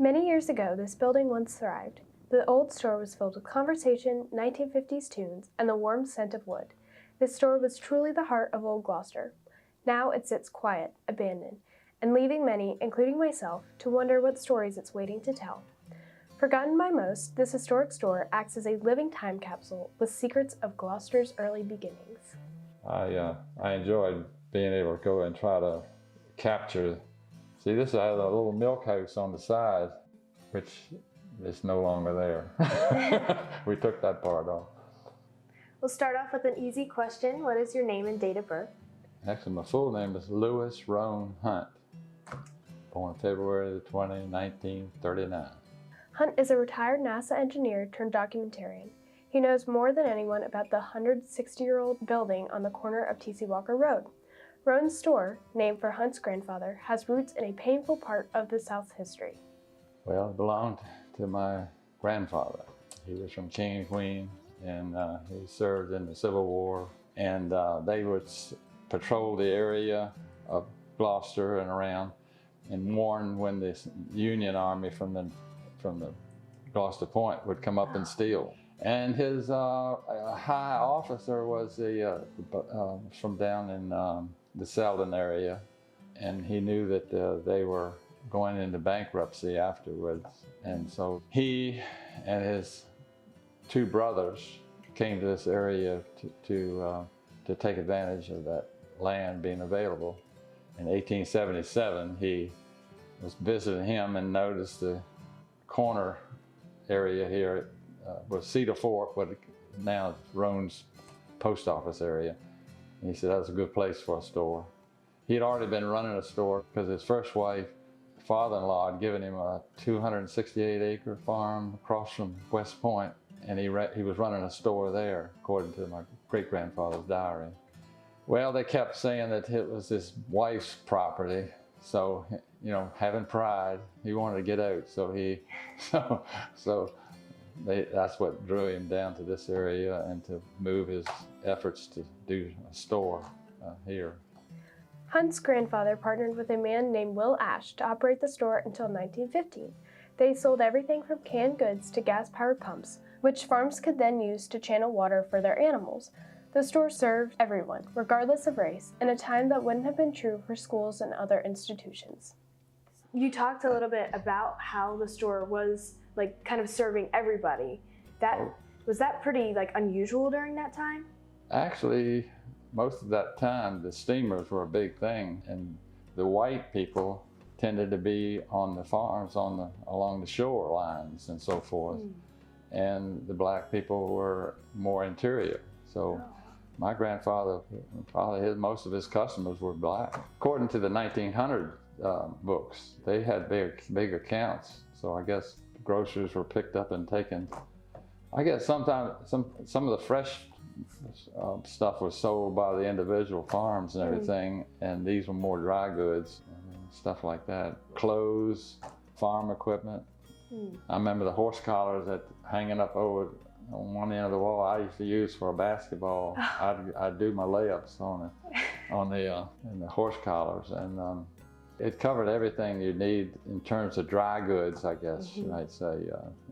Many years ago, this building once thrived. The old store was filled with conversation, 1950s tunes, and the warm scent of wood. This store was truly the heart of Old Gloucester. Now it sits quiet, abandoned, and leaving many, including myself, to wonder what stories it's waiting to tell. Forgotten by most, this historic store acts as a living time capsule with secrets of Gloucester's early beginnings. I enjoyed being able to go and try to capture. See, this has a little milk house on the side, which is no longer there. We took that part off. We'll start off with an easy question. What is your name and date of birth? Actually, my full name is Roane Hunt. Born February the 20th, 1939. Hunt is a retired NASA engineer turned documentarian. He knows more than anyone about the 160-year-old building on the corner of T.C. Walker Road. Roane's store, named for Hunt's grandfather, has roots in a painful part of the South's history. Well, it belonged to my grandfather. He was from King and Queen, and he served in the Civil War. And they would patrol the area of Gloucester and around and warn when the Union Army from the Gloucester Point would come up and steal. And his high officer was from down in the Selden area, and he knew that they were going into bankruptcy afterwards. And so he and his two brothers came to this area to take advantage of that land being available. In 1877, he was visiting him and noticed the corner area here was Cedar Fork, what now is Roane's post office area. And he said that was a good place for a store. He had already been running a store because his first wife, father-in-law, had given him a 268-acre farm across from West Point, and he was running a store there, according to my great-grandfather's diary. Well, they kept saying that it was his wife's property, so, you know, having pride, he wanted to get out, so that's what drew him down to this area and to move his efforts to do a store here. Hunt's grandfather partnered with a man named Will Ash to operate the store until 1915. They sold everything from canned goods to gas-powered pumps, which farms could then use to channel water for their animals. The store served everyone, regardless of race, in a time that wouldn't have been true for schools and other institutions. You talked a little bit about how the store was like kind of serving everybody. Was that pretty like unusual during that time? Actually, most of that time the steamers were a big thing, and the white people tended to be on the farms along the shorelines and so forth. And the black people were more interior. So my grandfather, probably most of his customers were black. According to the 1900 books, they had big accounts. So I guess groceries were picked up and taken. I guess sometimes some of the fresh stuff was sold by the individual farms and everything, and these were more dry goods and stuff like that. Clothes, farm equipment. I remember the horse collars that hanging up over on one end of the wall I used to use for a basketball. I'd do my layups in the horse collars, and it covered everything you need in terms of dry goods, I guess you might say.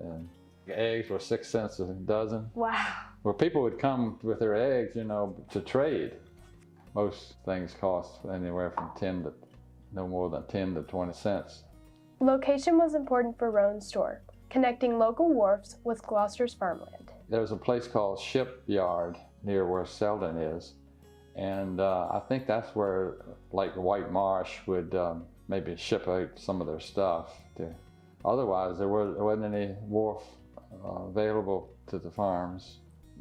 And eggs were 6 cents a dozen. Wow. Well, people would come with their eggs, you know, to trade. Most things cost anywhere from no more than 10 to 20 cents. Location was important for Roane's store, connecting local wharfs with Gloucester's farmland. There was a place called Shipyard near where Selden is, and I think that's where, like White Marsh would maybe ship out some of their stuff. Otherwise, there wasn't any wharf available to the farms.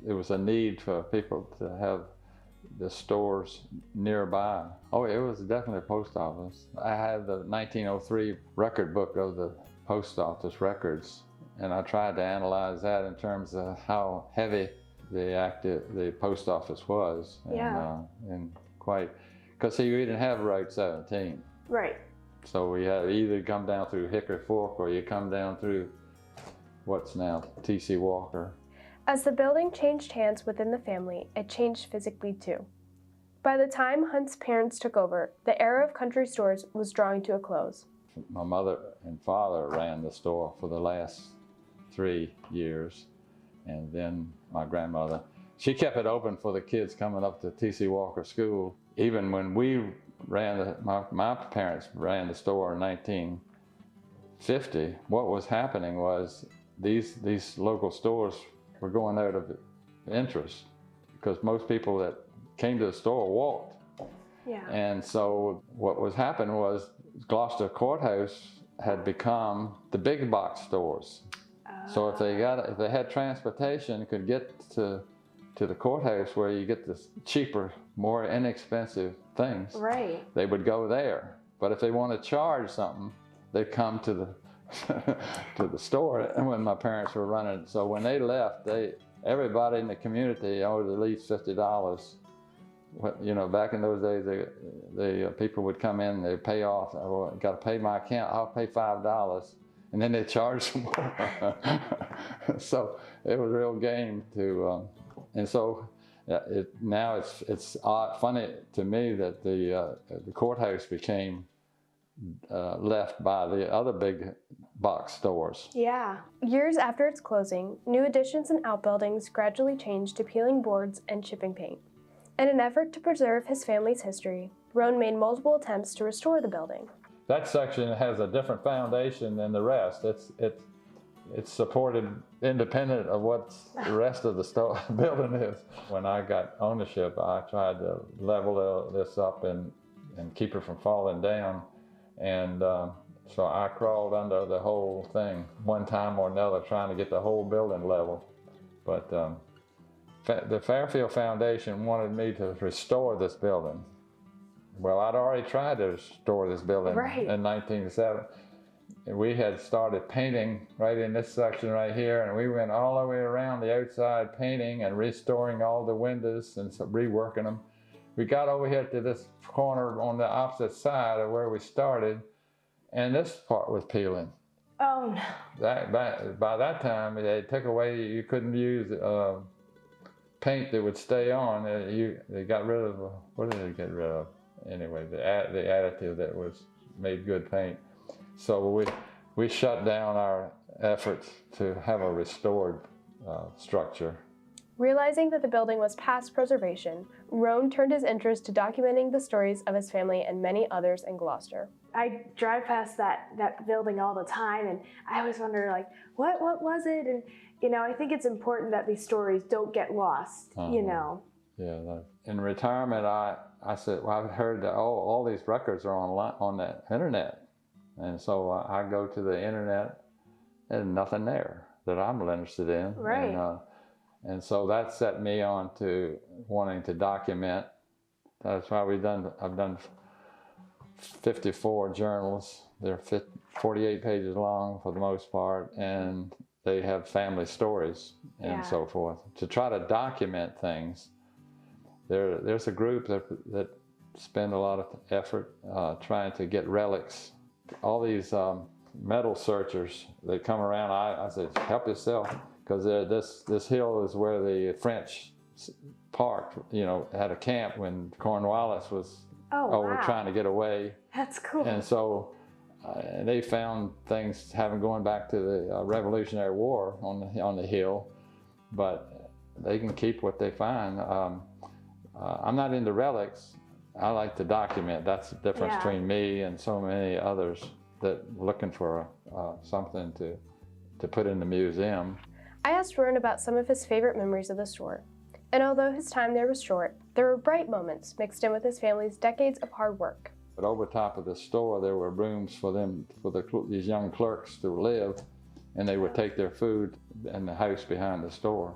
It was a need for people to have the stores nearby. Oh, it was definitely a post office. I had the 1903 record book of the post office records, and I tried to analyze that in terms of how heavy the post office was. And quite, because you didn't have Route 17. Right. So we had either come down through Hickory Fork or you come down through what's now T.C. Walker. As the building changed hands within the family, it changed physically too. By the time Hunt's parents took over, the era of country stores was drawing to a close. my mother and father ran the store for the last 3 years. And then my grandmother, she kept it open for the kids coming up to T.C. Walker School. Even when we ran, my parents ran the store in 1950, what was happening was these local stores were going out of interest because most people that came to the store walked. Yeah. And so what was happening was Gloucester Courthouse had become the big box stores. So if they had transportation, could get to the courthouse where you get the cheaper, more inexpensive things, right, they would go there. But if they want to charge something, they'd come to the to the store. And when my parents were running, so when they left, everybody in the community owed at least $50. You know, back in those days, the people would come in, they'd pay off. Oh, got to pay my account. I'll pay $5. And then they charge some more. So it was a real game to, and so now it's funny to me that the courthouse became left by the other big box stores. Yeah. Years after its closing, new additions and outbuildings gradually changed to peeling boards and chipping paint. In an effort to preserve his family's history, Roane made multiple attempts to restore the building. That section has a different foundation than the rest. It's supported independent of what the rest of the building is. When I got ownership, I tried to level this up and keep it from falling down. And so I crawled under the whole thing one time or another, trying to get the whole building level. But the Fairfield Foundation wanted me to restore this building. Well, I'd already tried to restore this building in 1907. We had started painting right in this section right here, and we went all the way around the outside painting and restoring all the windows and reworking them. We got over here to this corner on the opposite side of where we started, and this part was peeling. Oh no. By that time, they took away, you couldn't use paint that would stay on. They got rid of, what did they get rid of? Anyway, the additive that was made good paint. So we shut down our efforts to have a restored structure. Realizing that the building was past preservation, Roane turned his interest to documenting the stories of his family and many others in Gloucester. I drive past that building all the time, and I always wonder, like, what was it? And you know, I think it's important that these stories don't get lost. You know. Yeah. In retirement, I said, well, I've heard that all these records are on the internet, and so I go to the internet, and nothing there that I'm interested in. Right. And so that set me on to wanting to document. That's why I've done 54 journals. They're 48 pages long for the most part, and they have family stories and so forth. To try to document things, there's a group that spend a lot of effort trying to get relics. All these metal searchers, they come around. I said, help yourself, because this hill is where the French parked, you know, had a camp when Cornwallis was trying to get away. That's cool. And so they found things going back to the Revolutionary War on the hill, but they can keep what they find. I'm not into relics. I like to document. That's the difference between me and so many others that looking for something to put in the museum. I asked Roane about some of his favorite memories of the store. And although his time there was short, there were bright moments mixed in with his family's decades of hard work. But over top of the store, there were rooms for these young clerks to live, and they would take their food in the house behind the store.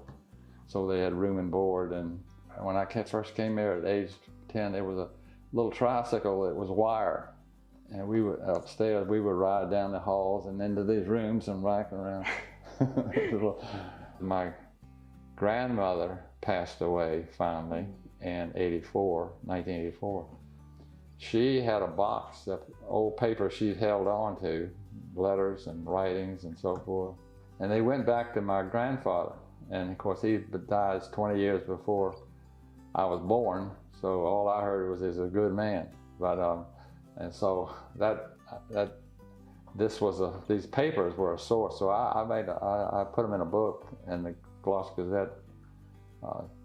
So they had room and board. And when I first came there at age 10, there was a little tricycle that was wire. And we would, upstairs, we would ride down the halls and into these rooms and rack around. My grandmother passed away finally in 1984. She had a box of old paper she held on to, letters and writings and so forth. And they went back to my grandfather. And of course, he died 20 years before I was born. So all I heard was he's a good man. But and so that these papers were a source. So I put them in a book, and the Gloucester Gazette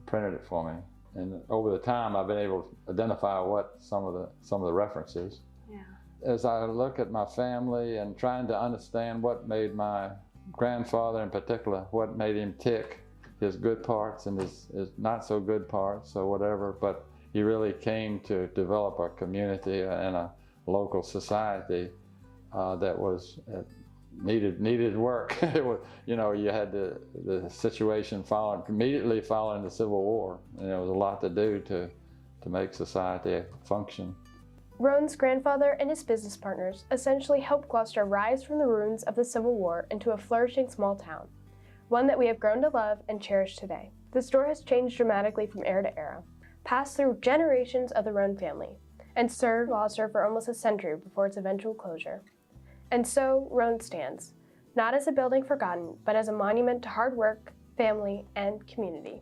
printed it for me. And over the time, I've been able to identify what some of the references. Yeah. As I look at my family and trying to understand what made my grandfather in particular, what made him tick, his good parts and his not so good parts or whatever, but he really came to develop a community and a local society that was needed work. It was, you know, you had the situation immediately following the Civil War, and there was a lot to do to make society function. Roane's grandfather and his business partners essentially helped Gloucester rise from the ruins of the Civil War into a flourishing small town, one that we have grown to love and cherish today. The store has changed dramatically from era to era, passed through generations of the Roane family, and served Gloucester for almost a century before its eventual closure. And so, Roane stands, not as a building forgotten, but as a monument to hard work, family, and community.